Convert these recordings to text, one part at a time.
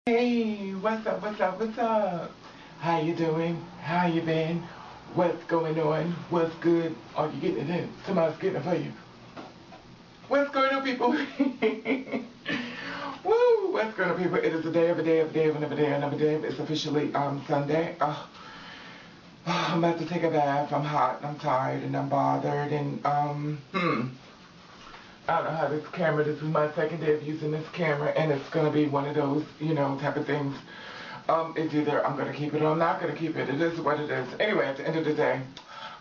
Hey, what's up, what's up, what's up? How you doing? How you been? What's going on? What's good? Are you getting it in? Somebody's getting it for you. What's going on, people? Woo! What's going on, people? It is a day of a day of a day of another day, another day. It's officially Sunday. I'm about to take a bath. I'm hot, I'm tired, and I'm bothered, and I don't know how this camera, this is my second day of using this camera, and it's going to be one of those, type of things. It's either I'm going to keep it or I'm not going to keep it. It is what it is. Anyway, at the end of the day,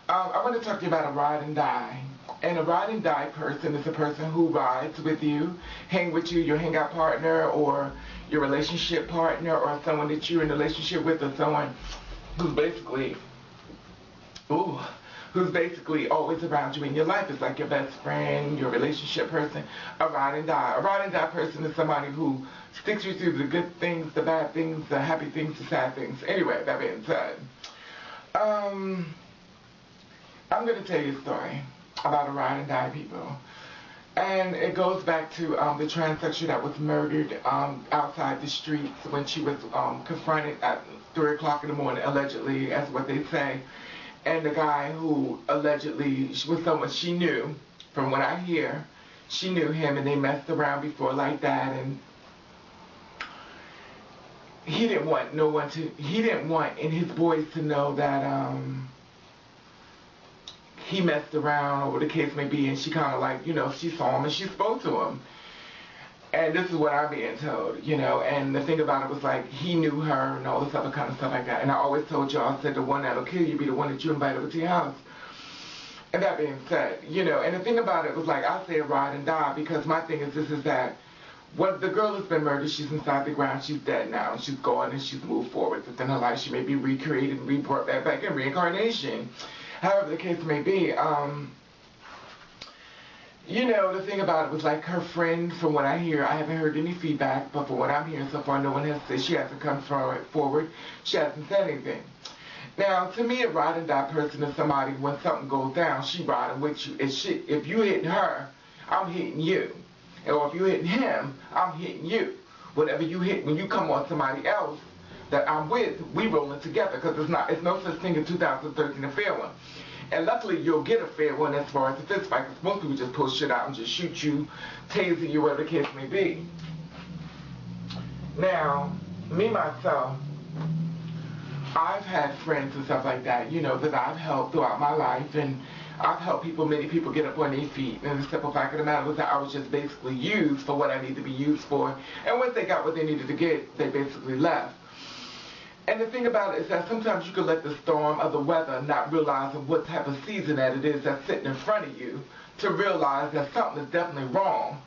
I want to talk to you about a ride and die. And a ride and die person is a person who rides with you, hang with you, your hangout partner, or your relationship partner, or someone that you're in a relationship with, or someone who's basically, ooh, who's basically always around you in your life. It's like your best friend, your relationship person, a ride and die. A ride and die person is somebody who sticks you through the good things, the bad things, the happy things, the sad things. Anyway, that being said, I'm going to tell you a story about a ride and die people. And it goes back to the transsexual that was murdered outside the streets when she was confronted at 3 o'clock in the morning, allegedly, as what they say. And the guy who allegedly was someone she knew, from what I hear, she knew him and they messed around before like that, and he didn't want in his boys to know that he messed around or whatever the case may be, and she kind of like, she saw him and she spoke to him. And this is what I'm being told, and the thing about it was like, he knew her and all this other kind of stuff like that. And I always told y'all, I said the one that'll kill you be the one that you invite over to your house. And that being said, and the thing about it was like, I say ride and die because my thing is this is that when the girl has been murdered, she's inside the ground, she's dead now, and she's gone and she's moved forward within her life. She may be recreated and rebrought back in reincarnation. However the case may be, the thing about it was like her friend, from what I hear, I haven't heard any feedback, but from what I'm hearing so far, no one has said, she hasn't come forward, she hasn't said anything. Now, to me, a ride and die person is somebody, when something goes down, she riding with you. If you hitting her, I'm hitting you. Or if you hitting him, I'm hitting you. Whatever you hit, when you come on somebody else that I'm with, we rolling together, because it's no such thing in 2013 a fair one. And luckily, you'll get a fair one as far as the fist fight, because most people just pull shit out and just shoot you, taser you, whatever the case may be. Now, me, myself, I've had friends and stuff like that, that I've helped throughout my life, and I've helped many people get up on their feet, and the simple fact of the matter was that I was just basically used for what I needed to be used for, and once they got what they needed to get, they basically left. And the thing about it is that sometimes you can let the storm of the weather, not realizing what type of season that it is that's sitting in front of you, to realize that something is definitely wrong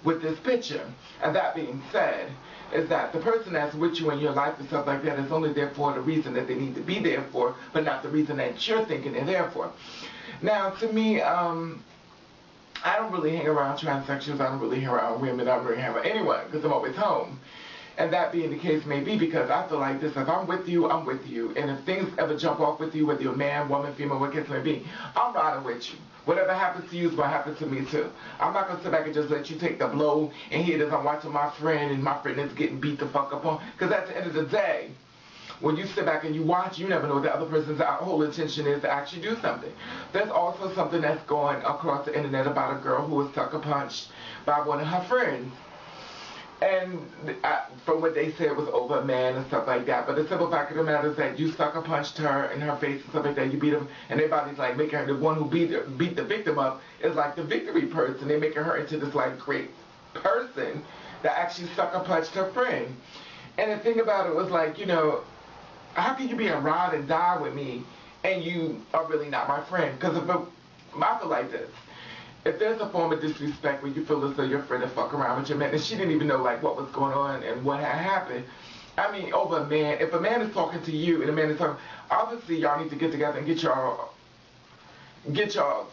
with this picture. And that being said, is that the person that's with you in your life and stuff like that is only there for the reason that they need to be there for, but not the reason that you're thinking they're there for. Now, to me, I don't really hang around transsexuals, I don't really hang around women, I don't really hang around anyone, because I'm always home. And that being the case may be, because I feel like this, if I'm with you, I'm with you. And if things ever jump off with you, whether you're a man, woman, female, what case may be, I'm riding with you. Whatever happens to you is what happens to me too. I'm not going to sit back and just let you take the blow, and here it is, I'm watching my friend, and my friend is getting beat the fuck up on. Because at the end of the day, when you sit back and you watch, you never know what the other person's whole intention is to actually do something. There's also something that's going across the internet about a girl who was sucker punched by one of her friends. And from what they said, it was over a man and stuff like that. But the simple fact of the matter is that you sucker punched her in her face and stuff like that. You beat her, and everybody's like making her, the one who beat the victim up is like the victory person. They're making her into this like great person that actually sucker punched her friend. And the thing about it was like, how can you be a ride and die with me and you are really not my friend? Because I feel like this. If there's a form of disrespect where you feel as though your friend will fuck around with your man, and she didn't even know like what was going on and what had happened, I mean, over a man, if a man is talking to you and a man is talking, obviously y'all need to get together and get y'all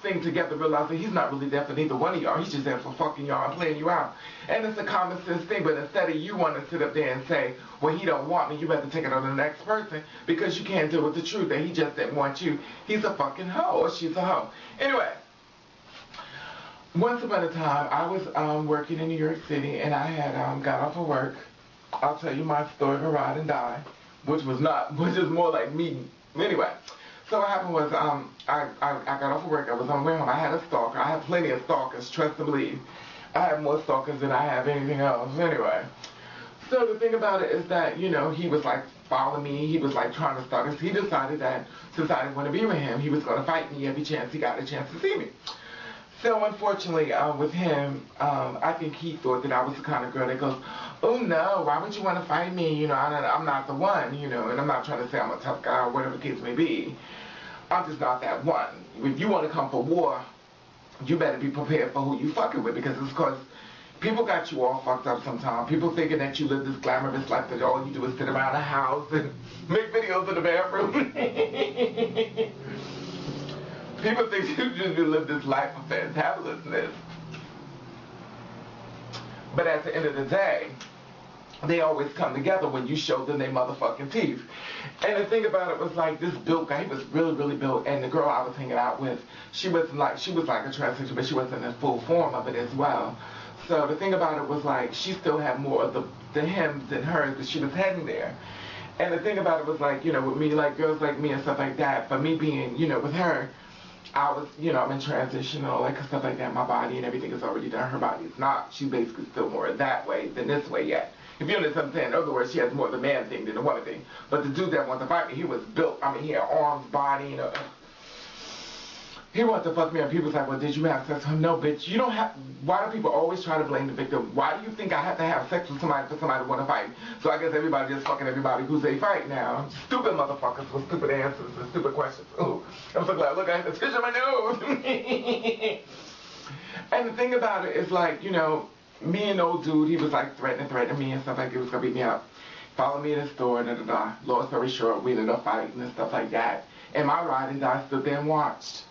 thing together, realize that he's not really there for neither one of y'all. He's just there for fucking y'all and playing you out. And it's a common sense thing, but instead of you wanting to sit up there and say, well, he don't want me, you better take it on the next person, because you can't deal with the truth that he just didn't want you. He's a fucking hoe, or she's a hoe. Anyway. Once upon a time, I was working in New York City, and I had got off of work, I'll tell you my story of a ride and die, which is more like me. Anyway, so what happened was, I got off of work. I was on my way home. I had a stalker. I have plenty of stalkers, trust and believe. I have more stalkers than I have anything else. Anyway, so the thing about it is that, you know, he was like following me. He was like trying to stalk us. He decided that since I didn't want to be with him, he was going to fight me every chance he got a chance to see me. So unfortunately, with him, I think he thought that I was the kind of girl that goes, oh no, why would you want to fight me? You know, I'm not the one, you know, and I'm not trying to say I'm a tough guy or whatever the case may be. I'm just not that one. If you want to come for war, you better be prepared for who you fucking with, because it's because people got you all fucked up sometimes. People thinking that you live this glamorous life that all you do is sit around the house and make videos in the bathroom. People think you just live this life of fantabulousness. But at the end of the day, they always come together when you show them their motherfucking teeth. And the thing about it was like, this built guy, he was really, really built, and the girl I was hanging out with, she was like a transsexual, but she wasn't in full form of it as well. So the thing about it was like, she still had more of the him than hers, but she was heading there. And the thing about it was like, you know, with me, like girls like me and stuff like that, for me being, you know, with her, I was, you know, I'm in transition and all that stuff like that. My body and everything is already done. Her body is not. She's basically still more that way than this way yet. If you understand what I'm saying, in other words, she has more of the man thing than the woman thing. But the dude that wanted to fight me, he was built. I mean, he had arms, body, you know. He wanted to fuck me up. People was like, well, did you have sex with him? No, bitch. You don't have. Why do people always try to blame the victim? Why do you think I have to have sex with somebody for somebody to want to fight? So I guess everybody just fucking everybody who's they fight now. Stupid motherfuckers with stupid answers and stupid questions. Ooh, I'm so glad. Look, I had the fish in my nose. And the thing about it is like, you know, me and old dude, he was like threatening me and stuff like he was gonna beat me up. Followed me in the store, da. Long story short, we ended up fighting and stuff like that. And my ride and die stood there and watched.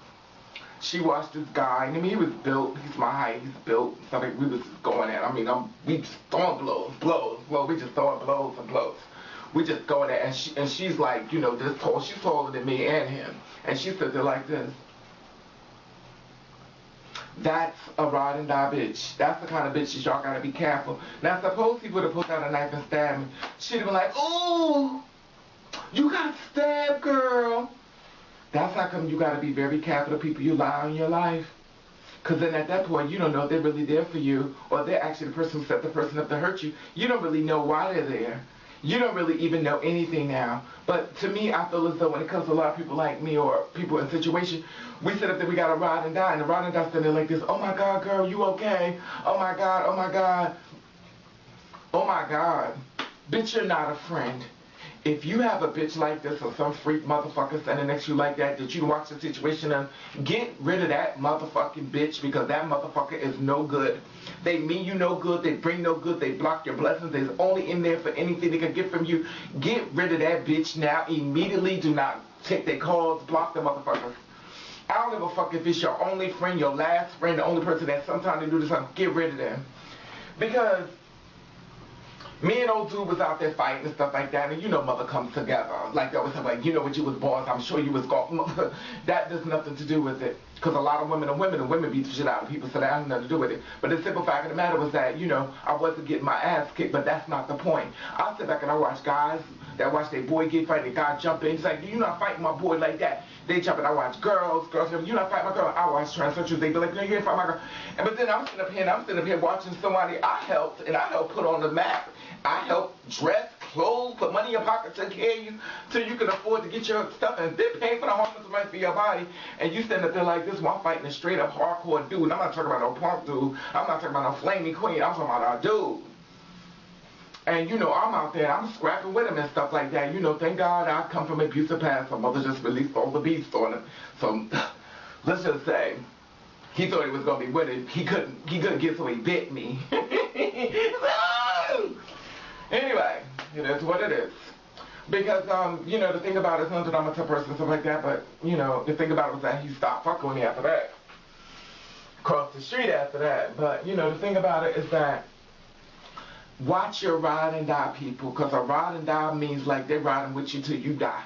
She watched this guy, and I mean, he was built, he's my height, he's built, stuff like we was just going at, I mean, we just throwing blows, we just throwing blows and blows. We just going at, and she's like, you know, this tall, she's taller than me and him, and she stood there like this. That's a ride and die bitch. That's the kind of bitch that y'all gotta be careful. Now, suppose he would have put out a knife and stabbed me. She'd have been like, ooh, you got stabbed, girl. That's how come you gotta be very careful of people you allow in your life. Because then at that point, you don't know if they're really there for you, or they're actually the person who set the person up to hurt you. You don't really know why they're there. You don't really even know anything now. But to me, I feel as though when it comes to a lot of people like me or people in situations, we sit up there, we got to ride and die, and the ride and die standing there like this, oh my God, girl, you okay? Oh my God, oh my God. Oh my God. Bitch, you're not a friend. If you have a bitch like this or some freak motherfucker standing next to you like that you watch the situation and get rid of that motherfucking bitch, because that motherfucker is no good. They mean you no good. They bring no good. They block your blessings. They're only in there for anything they can get from you. Get rid of that bitch now. Immediately. Do not take their calls. Block the motherfuckers. I don't give a fuck if it's your only friend, your last friend, the only person that sometimes they do this. Get rid of them. Because me and old dude was out there fighting and stuff like that, and you know mother comes together. Like that was like, you know, when you was born, I'm sure you was gone. That does nothing to do with it. Because a lot of women are women, and women beat the shit out of people, so that has nothing to do with it. But the simple fact of the matter was that, you know, I wasn't getting my ass kicked, but that's not the point. I sit back and I watch guys that watch their boy get fighting, the guy jump in. He's like, you're not fighting my boy like that. They jump in. I watch girls, you're not fighting my girl. I watch transsexuals. They be like, no, you ain't fighting my girl. But then I'm sitting up here watching somebody I helped put on the map. I helped dress, clothes, put money in your pocket, take care of you till you can afford to get your stuff, and then pay for the homeless rent for your body. And you stand up there like this while fighting a straight up hardcore dude. I'm not talking about no punk dude. I'm not talking about no flaming queen. I'm talking about a dude. And you know, I'm out there, I'm scrapping with him and stuff like that. You know, thank God I come from an abusive past. My mother just released all the beast on him. So let's just say he thought he was gonna be with it. He couldn't get, so he bit me. Anyway, it is what it is. Because, you know, the thing about it is not that I'm a tough person and stuff like that, but, you know, the thing about it was that he stopped fucking with me after that. Crossed the street after that. But, you know, the thing about it is that watch your ride and die, people, because a ride and die means like they're riding with you till you die.